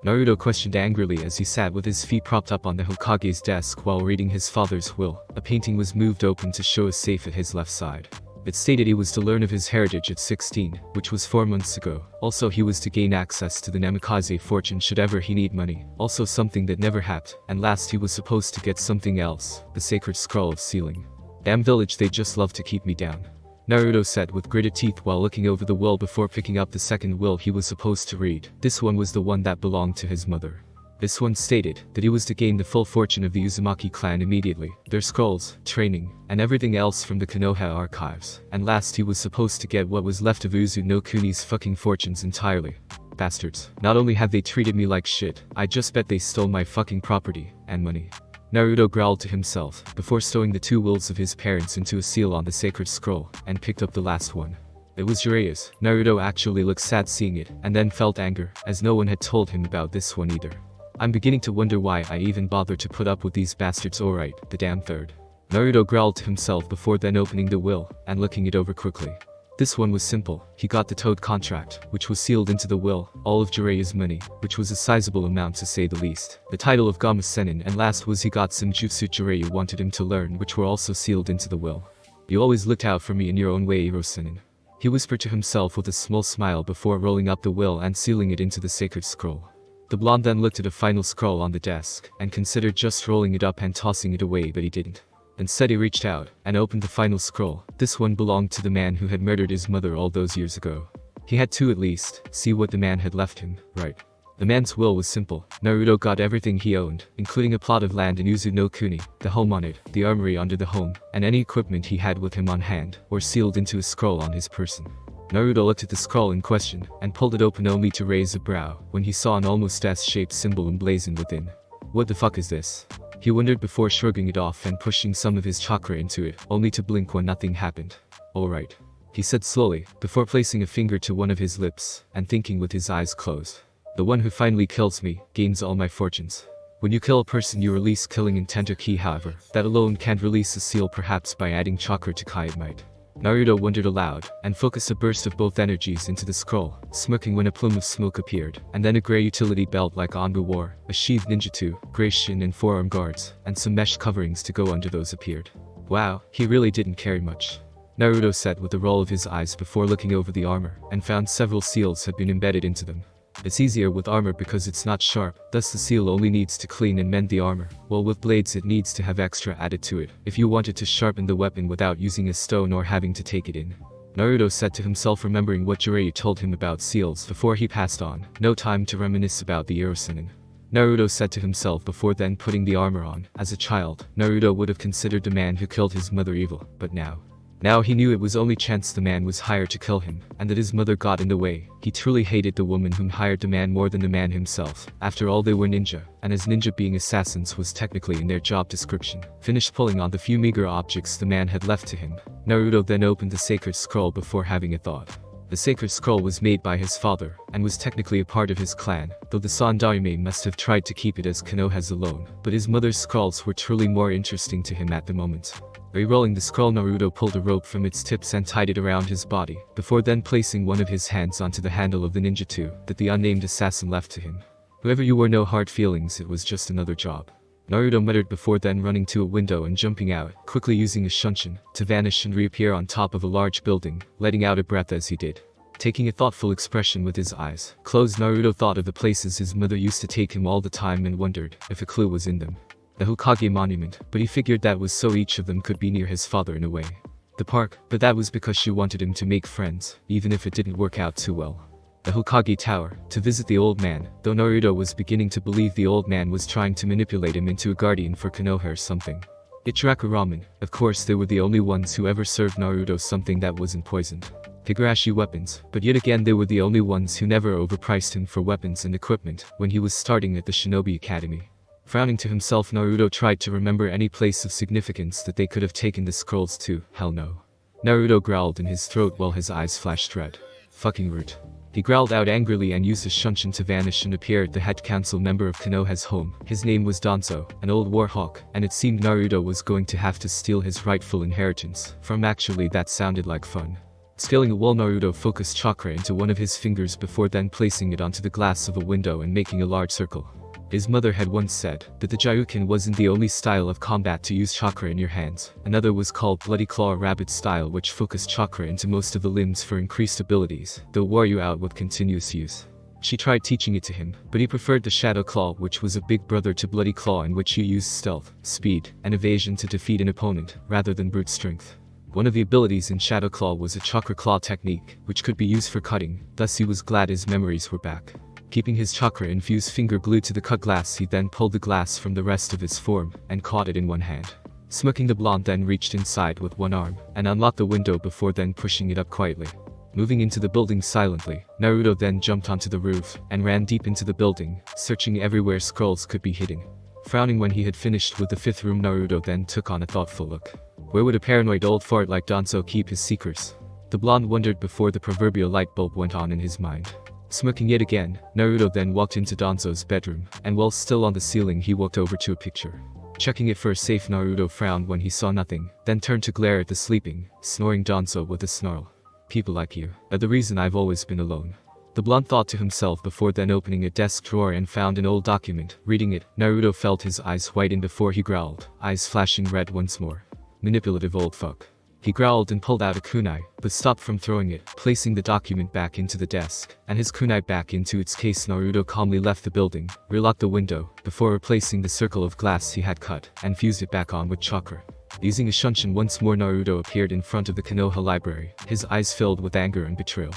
Naruto questioned angrily as he sat with his feet propped up on the Hokage's desk while reading his father's will. A painting was moved open to show a safe at his left side. It stated he was to learn of his heritage at 16, which was 4 months ago. Also, he was to gain access to the Namikaze fortune should ever he need money. Also something that never happened. And last, he was supposed to get something else, the sacred scroll of sealing. "Damn village, they just love to keep me down," Naruto said with gritted teeth while looking over the will before picking up the second will he was supposed to read. This one was the one that belonged to his mother. This one stated that he was to gain the full fortune of the Uzumaki clan immediately, their scrolls, training, and everything else from the Konoha archives. And last, he was supposed to get what was left of Uzu no Kuni's fucking fortunes entirely. Bastards. Not only have they treated me like shit, I just bet they stole my fucking property and money. Naruto growled to himself, before stowing the 2 wills of his parents into a seal on the sacred scroll, and picked up the last one. It was Jiraiya's. Naruto actually looked sad seeing it, and then felt anger, as no one had told him about this one either. "I'm beginning to wonder why I even bothered to put up with these bastards. Alright, the damn third." Naruto growled to himself before then opening the will, and looking it over quickly. This one was simple. He got the Toad contract, which was sealed into the will, all of Jiraiya's money, which was a sizable amount to say the least. The title of Gamma Sennin, and last was he got some jutsu Jiraiya wanted him to learn, which were also sealed into the will. You always looked out for me in your own way, Iro Sennin. He whispered to himself with a small smile before rolling up the will and sealing it into the sacred scroll. The blonde then looked at a final scroll on the desk, and considered just rolling it up and tossing it away, but he didn't. Instead he reached out, and opened the final scroll. This one belonged to the man who had murdered his mother all those years ago. He had two at least, see what the man had left him, right? The man's will was simple. Naruto got everything he owned, including a plot of land in Uzu no Kuni, the home on it, the armory under the home, and any equipment he had with him on hand, or sealed into a scroll on his person. Naruto looked at the scroll in question, and pulled it open only to raise a brow, when he saw an almost S-shaped symbol emblazoned within. What the fuck is this? He wondered before shrugging it off and pushing some of his chakra into it, only to blink when nothing happened. Alright, he said slowly, before placing a finger to one of his lips, and thinking with his eyes closed. The one who finally kills me, gains all my fortunes. When you kill a person you release killing intent or ki, however, that alone can't release a seal, perhaps by adding chakra to kai it might. Naruto wondered aloud, and focused a burst of both energies into the scroll, smirking when a plume of smoke appeared, and then a grey utility belt like Anbu wore, a sheathed ninjutsu, grey shin and forearm guards, and some mesh coverings to go under those appeared. Wow, he really didn't carry much. Naruto said with a roll of his eyes before looking over the armor, and found several seals had been embedded into them. It's easier with armor because it's not sharp, thus the seal only needs to clean and mend the armor, while with blades it needs to have extra added to it, if you wanted to sharpen the weapon without using a stone or having to take it in. Naruto said to himself, remembering what Jiraiya told him about seals before he passed on. No time to reminisce about the Irosinin. Naruto said to himself before then putting the armor on. As a child, Naruto would have considered the man who killed his mother evil, but now he knew it was only chance the man was hired to kill him, and that his mother got in the way. He truly hated the woman whom hired the man more than the man himself. After all, they were ninja, and as ninja being assassins was technically in their job description. Finished pulling on the few meager objects the man had left to him, Naruto then opened the sacred scroll before having a thought. The sacred scroll was made by his father, and was technically a part of his clan, though the Sandaime must have tried to keep it as Konoha's alone, but his mother's scrolls were truly more interesting to him at the moment. Re-rolling the scroll, Naruto pulled a rope from its tips and tied it around his body, before then placing one of his hands onto the handle of the ninjutsu that the unnamed assassin left to him. Whoever you were, no hard feelings, it was just another job. Naruto muttered before then running to a window and jumping out, quickly using a shunshin to vanish and reappear on top of a large building, letting out a breath as he did. Taking a thoughtful expression with his eyes closed, Naruto thought of the places his mother used to take him all the time and wondered if a clue was in them. The Hokage monument, but he figured that was so each of them could be near his father in a way. The park, but that was because she wanted him to make friends, even if it didn't work out too well. The Hokage tower, to visit the old man, though Naruto was beginning to believe the old man was trying to manipulate him into a guardian for Konoha or something. Ichiraku ramen, of course they were the only ones who ever served Naruto something that wasn't poisoned. Higurashi weapons, but yet again they were the only ones who never overpriced him for weapons and equipment when he was starting at the Shinobi Academy. Frowning to himself, Naruto tried to remember any place of significance that they could have taken the scrolls to. Hell no. Naruto growled in his throat while his eyes flashed red. Fucking root. He growled out angrily and used his shunshin to vanish and appear at the head council member of Konoha's home. His name was Danzo, an old warhawk, and it seemed Naruto was going to have to steal his rightful inheritance from. Actually, that sounded like fun. Scaling a wall, Naruto focused chakra into one of his fingers before then placing it onto the glass of a window and making a large circle. His mother had once said that the Gyuukin wasn't the only style of combat to use chakra in your hands. Another was called Bloody Claw or Rabbit style, which focused chakra into most of the limbs for increased abilities, though wore you out with continuous use. She tried teaching it to him, but he preferred the Shadow Claw, which was a big brother to Bloody Claw, in which you used stealth, speed, and evasion to defeat an opponent, rather than brute strength. One of the abilities in Shadow Claw was a Chakra Claw technique, which could be used for cutting, thus he was glad his memories were back. Keeping his chakra-infused finger glued to the cut glass, he then pulled the glass from the rest of his form, and caught it in one hand. Smirking, the blonde then reached inside with one arm, and unlocked the window before then pushing it up quietly. Moving into the building silently, Naruto then jumped onto the roof, and ran deep into the building, searching everywhere scrolls could be hidden. Frowning when he had finished with the fifth room, Naruto then took on a thoughtful look. Where would a paranoid old fart like Danzo keep his secrets? The blonde wondered before the proverbial light bulb went on in his mind. Smirking yet again, Naruto then walked into Danzo's bedroom, and while still on the ceiling he walked over to a picture. Checking it for a safe, Naruto frowned when he saw nothing, then turned to glare at the sleeping, snoring Danzo with a snarl. People like you are the reason I've always been alone. The blonde thought to himself before then opening a desk drawer and found an old document. Reading it, Naruto felt his eyes whiten before he growled, eyes flashing red once more. Manipulative old fuck. He growled and pulled out a kunai, but stopped from throwing it, placing the document back into the desk, and his kunai back into its case. Naruto calmly left the building, relocked the window, before replacing the circle of glass he had cut, and fused it back on with chakra. Using a shunshin once more, Naruto appeared in front of the Konoha library, his eyes filled with anger and betrayal.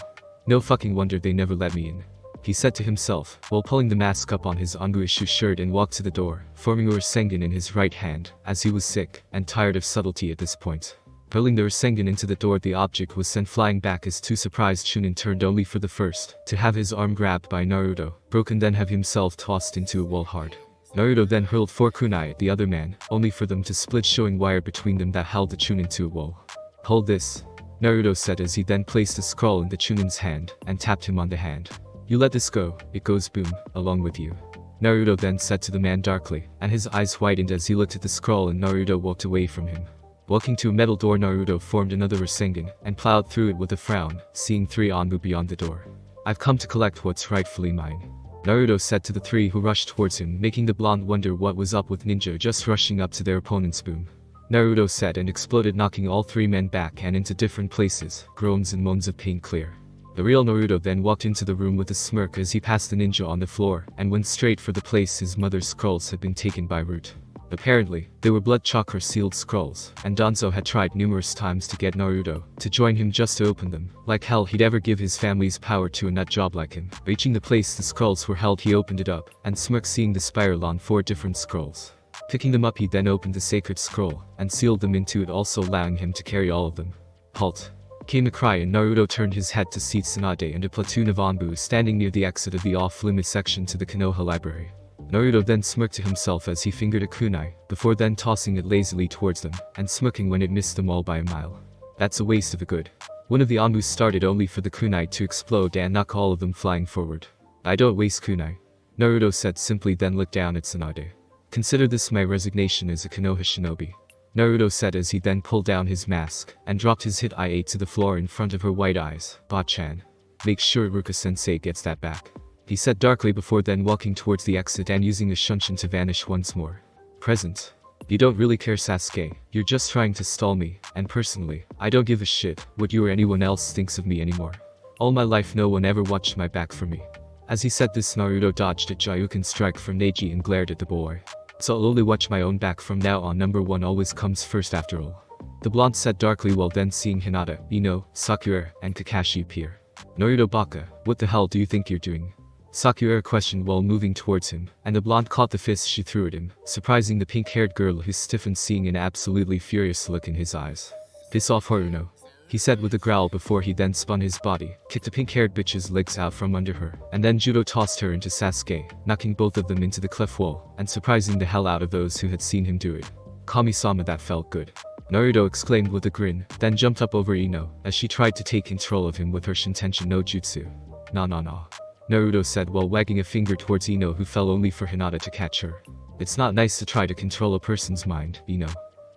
No fucking wonder they never let me in, he said to himself, while pulling the mask up on his Anguishu shirt and walked to the door, forming a Rasengan in his right hand, as he was sick and tired of subtlety at this point. Hurling the Rasengan into the door, the object was sent flying back as two surprised Chunin turned, only for the first to have his arm grabbed by Naruto, broken, then have himself tossed into a wall hard. Naruto then hurled 4 kunai at the other man, only for them to split, showing wire between them that held the Chunin to a wall. "Hold this," Naruto said as he then placed a scroll in the Chunin's hand and tapped him on the hand. "You let this go, it goes boom, along with you," Naruto then said to the man darkly, and his eyes widened as he looked at the scroll, and Naruto walked away from him. Walking to a metal door, Naruto formed another Rasengan and plowed through it with a frown, seeing 3 Anbu beyond the door. "I've come to collect what's rightfully mine," Naruto said to the 3 who rushed towards him, making the blonde wonder what was up with ninja just rushing up to their opponent's boom. Naruto said and exploded, knocking all 3 men back and into different places, groans and moans of pain clear. The real Naruto then walked into the room with a smirk as he passed the ninja on the floor and went straight for the place his mother's scrolls had been taken by Root. Apparently, they were blood chakra sealed scrolls, and Danzo had tried numerous times to get Naruto to join him just to open them. Like hell he'd ever give his family's power to a nut job like him. Reaching the place the scrolls were held, he opened it up and smirked, seeing the spiral on 4 different scrolls. Picking them up, he then opened the sacred scroll and sealed them into it, also allowing him to carry all of them. "Halt!" came a cry, and Naruto turned his head to see Tsunade and a platoon of Anbu standing near the exit of the off-limit section to the Konoha library. Naruto then smirked to himself as he fingered a kunai, before then tossing it lazily towards them, and smirking when it missed them all by a mile. "That's a waste of a good." One of the Anbu started, only for the kunai to explode and knock all of them flying forward. "I don't waste kunai," Naruto said simply, then looked down at Tsunade. "Consider this my resignation as a Konoha shinobi," Naruto said as he then pulled down his mask and dropped his hit IA to the floor in front of her white eyes. "Ba-chan. Make sure Ruka-sensei gets that back," he said darkly, before then walking towards the exit and using a shunshin to vanish once more. "Present. You don't really care, Sasuke, you're just trying to stall me, and personally, I don't give a shit what you or anyone else thinks of me anymore. All my life no one ever watched my back for me." As he said this, Naruto dodged a Gyuken strike from Neji and glared at the boy. "So I'll only watch my own back from now on. Number 1 always comes first after all," the blonde said darkly, while then seeing Hinata, Ino, Sakura, and Kakashi appear. "Naruto Baka, what the hell do you think you're doing?" Sakura questioned while moving towards him, and the blonde caught the fist she threw at him, surprising the pink-haired girl, who stiffened, seeing an absolutely furious look in his eyes. "Piss off, Haruno," he said with a growl, before he then spun his body, kicked the pink-haired bitch's legs out from under her, and then judo tossed her into Sasuke, knocking both of them into the cleft wall, and surprising the hell out of those who had seen him do it. "Kami-sama, that felt good," Naruto exclaimed with a grin, then jumped up over Ino, as she tried to take control of him with her Shintenshi no Jutsu. "Nah, Naruto said while wagging a finger towards Ino, who fell only for Hinata to catch her. "It's not nice to try to control a person's mind, Ino,"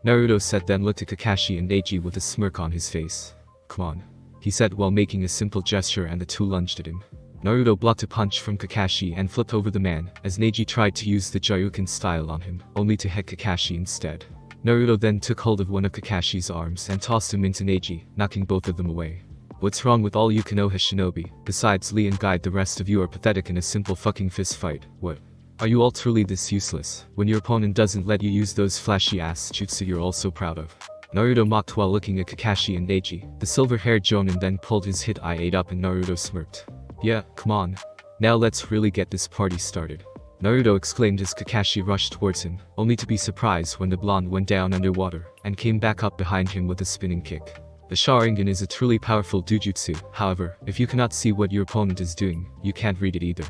Naruto said, then looked at Kakashi and Neji with a smirk on his face. "Come on," he said while making a simple gesture, and the two lunged at him. Naruto blocked a punch from Kakashi and flipped over the man, as Neji tried to use the Gyuken style on him, only to hit Kakashi instead. Naruto then took hold of one of Kakashi's arms and tossed him into Neji, knocking both of them away. "What's wrong with all you Konoha shinobi? Besides Lee and Guide, the rest of you are pathetic in a simple fucking fist fight. What? Are you all truly this useless, when your opponent doesn't let you use those flashy ass jutsu you're all so proud of?" Naruto mocked while looking at Kakashi and Neji. The silver-haired Jonin then pulled his hit IA up, and Naruto smirked. "Yeah, come on. Now let's really get this party started," Naruto exclaimed as Kakashi rushed towards him, only to be surprised when the blonde went down underwater and came back up behind him with a spinning kick. The Sharingan is a truly powerful dojutsu. However, if you cannot see what your opponent is doing, you can't read it either,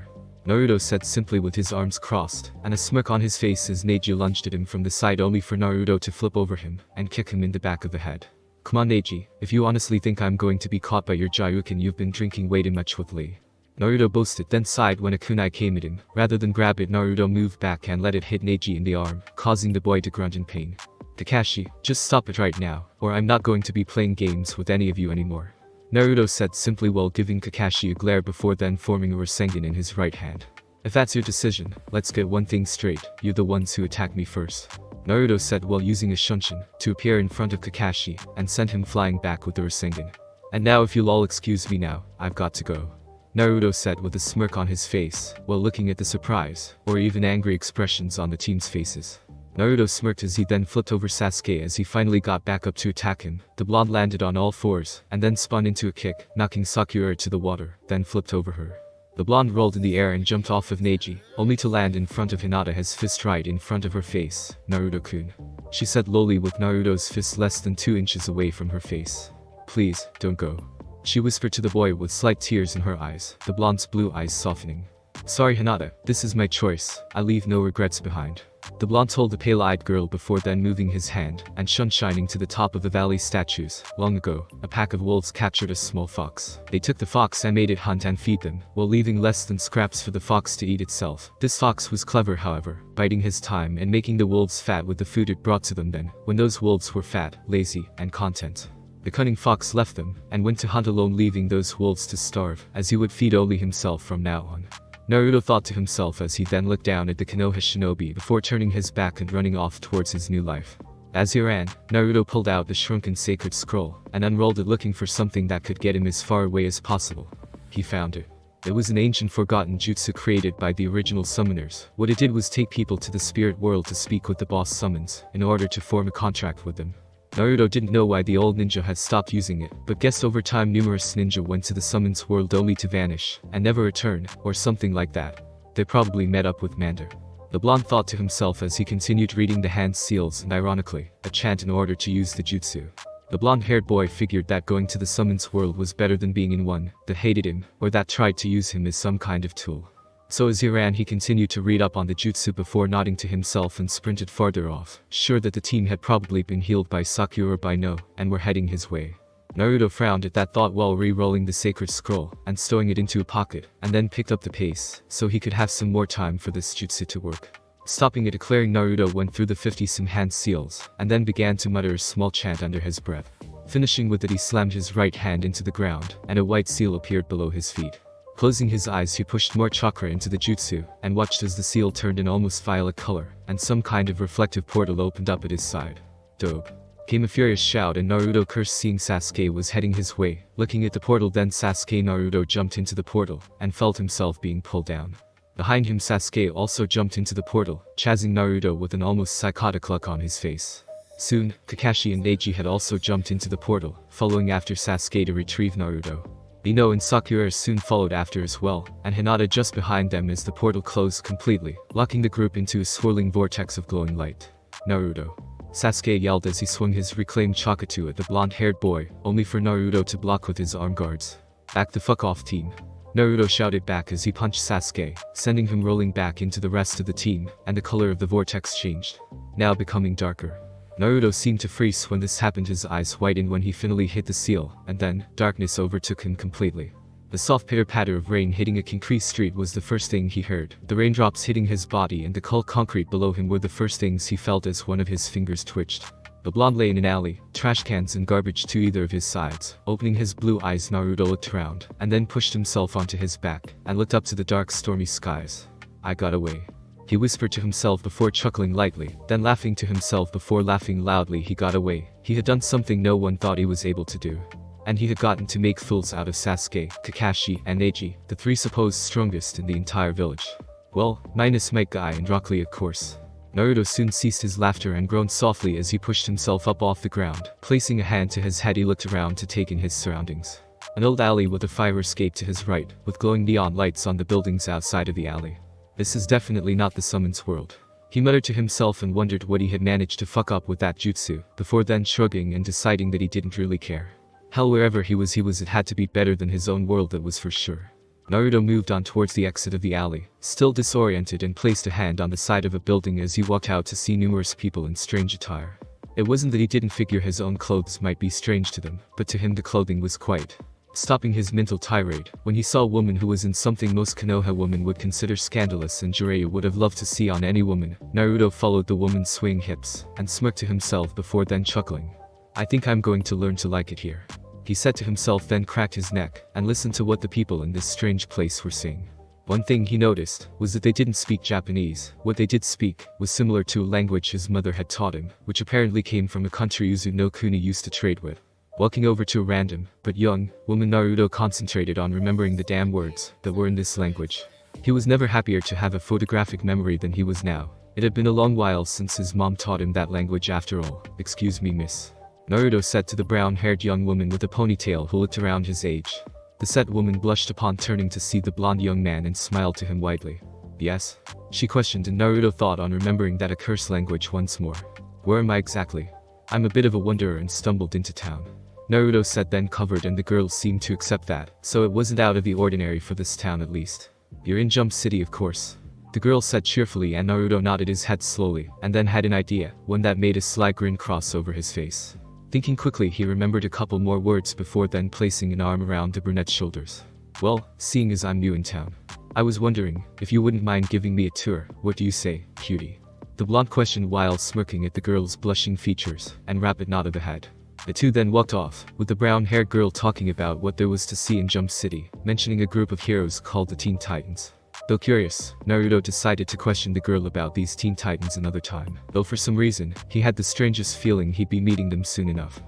Naruto said simply with his arms crossed, and a smirk on his face as Neji lunged at him from the side, only for Naruto to flip over him and kick him in the back of the head. "Come on Neji, if you honestly think I'm going to be caught by your Gyuken, you've been drinking way too much with Lee," Naruto boasted, then sighed when a kunai came at him. Rather than grab it, Naruto moved back and let it hit Neji in the arm, causing the boy to grunt in pain. "Kakashi, just stop it right now, or I'm not going to be playing games with any of you anymore," Naruto said simply while giving Kakashi a glare before then forming a Rasengan in his right hand. If that's your decision, let's get one thing straight, you're the ones who attacked me first. Naruto said while using a Shunshin to appear in front of Kakashi and sent him flying back with the Rasengan. And now if you'll all excuse me now, I've got to go. Naruto said with a smirk on his face, while looking at the surprise, or even angry expressions on the team's faces. Naruto smirked as he then flipped over Sasuke as he finally got back up to attack him. The blonde landed on all fours, and then spun into a kick, knocking Sakura to the water, then flipped over her. The blonde rolled in the air and jumped off of Neji, only to land in front of Hinata, his fist right in front of her face. Naruto-kun, she said lowly with Naruto's fist less than 2 inches away from her face. Please, don't go. She whispered to the boy with slight tears in her eyes, the blonde's blue eyes softening. Sorry Hinata, this is my choice, I leave no regrets behind. The blonde told the pale-eyed girl before then moving his hand and shining to the top of the valley statues. Long ago, a pack of wolves captured a small fox. They took the fox and made it hunt and feed them, while leaving less than scraps for the fox to eat itself. This fox was clever however, biding his time and making the wolves fat with the food it brought to them then, when those wolves were fat, lazy, and content. The cunning fox left them, and went to hunt alone leaving those wolves to starve, as he would feed only himself from now on. Naruto thought to himself as he then looked down at the Konoha shinobi before turning his back and running off towards his new life. As he ran, Naruto pulled out the shrunken sacred scroll, and unrolled it looking for something that could get him as far away as possible. He found it. It was an ancient forgotten jutsu created by the original summoners. What it did was take people to the spirit world to speak with the boss summons, in order to form a contract with them. Naruto didn't know why the old ninja had stopped using it, but guessed over time numerous ninja went to the summons world only to vanish, and never return, or something like that. They probably met up with Mander. The blonde thought to himself as he continued reading the hand seals and ironically, a chant in order to use the jutsu. The blonde-haired boy figured that going to the summons world was better than being in one that hated him, or that tried to use him as some kind of tool. So as he ran he continued to read up on the jutsu before nodding to himself and sprinted farther off, sure that the team had probably been healed by Sakura by now, and were heading his way. Naruto frowned at that thought while re-rolling the sacred scroll, and stowing it into a pocket, and then picked up the pace, so he could have some more time for this jutsu to work. Stopping at declaring, Naruto went through the 50-some hand seals, and then began to mutter a small chant under his breath. Finishing with it he slammed his right hand into the ground, and a white seal appeared below his feet. Closing his eyes he pushed more chakra into the jutsu, and watched as the seal turned an almost violet color, and some kind of reflective portal opened up at his side. Dope. Came a furious shout and Naruto cursed seeing Sasuke was heading his way. Looking at the portal then Naruto jumped into the portal, and felt himself being pulled down. Behind him Sasuke also jumped into the portal, chasing Naruto with an almost psychotic look on his face. Soon, Kakashi and Neji had also jumped into the portal, following after Sasuke to retrieve Naruto. Ino and Sakura soon followed after as well, and Hinata just behind them as the portal closed completely, locking the group into a swirling vortex of glowing light. Naruto. Sasuke yelled as he swung his reclaimed Chakatu at the blonde-haired boy, only for Naruto to block with his arm guards. Back the fuck off team. Naruto shouted back as he punched Sasuke, sending him rolling back into the rest of the team, and the color of the vortex changed, now becoming darker. Naruto seemed to freeze when this happened, his eyes widened when he finally hit the seal, and then, darkness overtook him completely. The soft pitter-patter of rain hitting a concrete street was the first thing he heard. The raindrops hitting his body and the cold concrete below him were the first things he felt as one of his fingers twitched. The blonde lay in an alley, trash cans and garbage to either of his sides. Opening his blue eyes Naruto looked around, and then pushed himself onto his back, and looked up to the dark stormy skies. I got away. He whispered to himself before chuckling lightly, then laughing to himself before laughing loudly. He got away. He had done something no one thought he was able to do. And he had gotten to make fools out of Sasuke, Kakashi, and Neji, the three supposed strongest in the entire village. Well, minus Might Guy and Rock Lee of course. Naruto soon ceased his laughter and groaned softly as he pushed himself up off the ground. Placing a hand to his head he looked around to take in his surroundings. An old alley with a fire escape to his right, with glowing neon lights on the buildings outside of the alley. This is definitely not the summons world. He muttered to himself and wondered what he had managed to fuck up with that jutsu, before then shrugging and deciding that he didn't really care. Hell, wherever he was it had to be better than his own world, that was for sure. Naruto moved on towards the exit of the alley, still disoriented, and placed a hand on the side of a building as he walked out to see numerous people in strange attire. It wasn't that he didn't figure his own clothes might be strange to them, but to him the clothing was quite. Stopping his mental tirade, when he saw a woman who was in something most Konoha women would consider scandalous and Jiraiya would have loved to see on any woman, Naruto followed the woman's swaying hips, and smirked to himself before then chuckling. I think I'm going to learn to like it here. He said to himself, then cracked his neck and listened to what the people in this strange place were saying. One thing he noticed was that they didn't speak Japanese. What they did speak was similar to a language his mother had taught him, which apparently came from a country Uzu no Kuni used to trade with. Walking over to a random, but young, woman, Naruto concentrated on remembering the damn words that were in this language. He was never happier to have a photographic memory than he was now. It had been a long while since his mom taught him that language after all. "Excuse me, miss," Naruto said to the brown-haired young woman with a ponytail who looked around his age. The set woman blushed upon turning to see the blonde young man and smiled to him widely. "Yes?" she questioned, and Naruto thought on remembering that accursed language once more. "Where am I exactly?" "I'm a bit of a wanderer and stumbled into town," Naruto said, then covered, and the girl seemed to accept that, so it wasn't out of the ordinary for this town at least. "You're in Jump City, of course," the girl said cheerfully, and Naruto nodded his head slowly, and then had an idea, one that made a sly grin cross over his face. Thinking quickly, he remembered a couple more words before then placing an arm around the brunette's shoulders. "Well, seeing as I'm new in town, I was wondering if you wouldn't mind giving me a tour. What do you say, cutie?" The blonde questioned while smirking at the girl's blushing features and rapid nod of the head. The two then walked off, with the brown-haired girl talking about what there was to see in Jump City, mentioning a group of heroes called the Teen Titans. Though curious, Naruto decided to question the girl about these Teen Titans another time, though for some reason, he had the strangest feeling he'd be meeting them soon enough.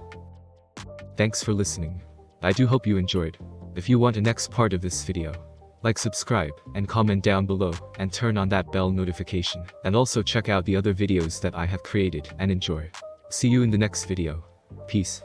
Thanks for listening. I do hope you enjoyed. If you want a next part of this video, like, subscribe, and comment down below, and turn on that bell notification, and also check out the other videos that I have created, and enjoy. See you in the next video. Peace.